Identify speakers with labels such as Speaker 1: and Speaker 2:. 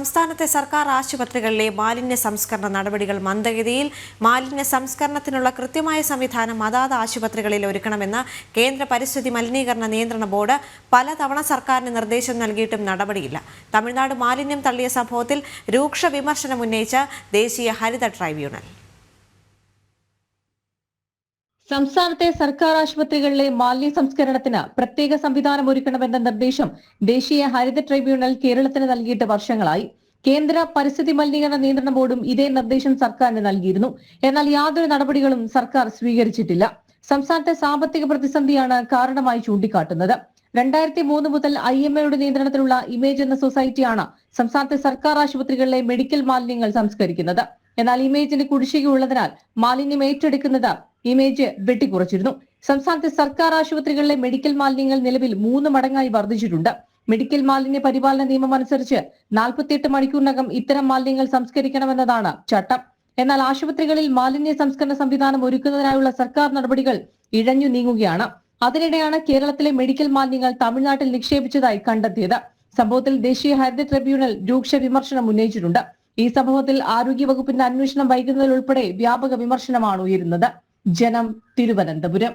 Speaker 1: സംസ്ഥാനത്തെ സർക്കാർ ആശുപത്രികളിലെ മാലിന്യ സംസ്കരണ നടപടികൾ മന്ദഗതിയിൽ. മാലിന്യ സംസ്കരണത്തിനുള്ള കൃത്യമായ സംവിധാനം അതാത് ആശുപത്രികളിൽ ഒരുക്കണമെന്ന് കേന്ദ്ര പരിസ്ഥിതി മലിനീകരണ നിയന്ത്രണ ബോർഡ് പലതവണ സർക്കാരിന് നിർദ്ദേശം നൽകിയിട്ടും നടപടിയില്ല. തമിഴ്നാട് മാലിന്യം തള്ളിയ സംഭവത്തിൽ രൂക്ഷ വിമർശനം ഉന്നയിച്ച ദേശീയ ഹരിത ട്രൈബ്യൂണൽ.
Speaker 2: സംസ്ഥാനത്തെ സർക്കാർ ആശുപത്രികളിലെ മാലിന്യ സംസ്കരണത്തിന് പ്രത്യേക സംവിധാനം ഒരുക്കണമെന്ന നിർദ്ദേശം ദേശീയ ഹരിത ട്രൈബ്യൂണൽ കേരളത്തിന് നൽകിയിട്ട് വർഷങ്ങളായി. കേന്ദ്ര പരിസ്ഥിതി മലിനീകരണ നിയന്ത്രണ ബോർഡും ഇതേ നിർദ്ദേശം സർക്കാരിന് നൽകിയിരുന്നു. എന്നാൽ യാതൊരു നടപടികളും സർക്കാർ സ്വീകരിച്ചിട്ടില്ല. സംസ്ഥാനത്തെ സാമ്പത്തിക പ്രതിസന്ധിയാണ് കാരണമായി ചൂണ്ടിക്കാട്ടുന്നത്. 2003 മുതൽ IMAയുടെ നിയന്ത്രണത്തിലുള്ള ഇമേജ് എന്ന സൊസൈറ്റിയാണ് സംസ്ഥാനത്തെ സർക്കാർ ആശുപത്രികളിലെ മെഡിക്കൽ മാലിന്യങ്ങൾ സംസ്കരിക്കുന്നത്. എന്നാൽ ഇമേജിന് കുടിശ്ശിക ഉള്ളതിനാൽ മാലിന്യം ഏറ്റെടുക്കുന്നത് ഇമേജ് വെട്ടിക്കുറച്ചിരുന്നു. സംസ്ഥാനത്തെ സർക്കാർ ആശുപത്രികളിലെ മെഡിക്കൽ മാലിന്യങ്ങൾ നിലവിൽ 3 മടങ്ങായി വർദ്ധിച്ചിട്ടുണ്ട്. മെഡിക്കൽ മാലിന്യ പരിപാലന നിയമം അനുസരിച്ച് 48 മണിക്കൂറിനകം ഇത്തരം മാലിന്യങ്ങൾ സംസ്കരിക്കണമെന്നതാണ് ചട്ടം. എന്നാൽ ആശുപത്രികളിൽ മാലിന്യ സംസ്കരണ സംവിധാനം ഒരുക്കുന്നതിനായുള്ള സർക്കാർ നടപടികൾ ഇഴഞ്ഞു നീങ്ങുകയാണ്. അതിനിടെയാണ് കേരളത്തിലെ മെഡിക്കൽ മാലിന്യങ്ങൾ തമിഴ്നാട്ടിൽ നിക്ഷേപിച്ചതായി കണ്ടെത്തിയത്. സംഭവത്തിൽ ദേശീയ ഹരിത ട്രൈബ്യൂണൽ രൂക്ഷ വിമർശനം ഉന്നയിച്ചിട്ടുണ്ട്. ഈ സംഭവത്തിൽ ആരോഗ്യവകുപ്പിന്റെ അന്വേഷണം വൈകുന്നതിലുൾപ്പെടെ വ്യാപക വിമർശനമാണ് ഉയരുന്നത്. ജനം, തിരുവനന്തപുരം.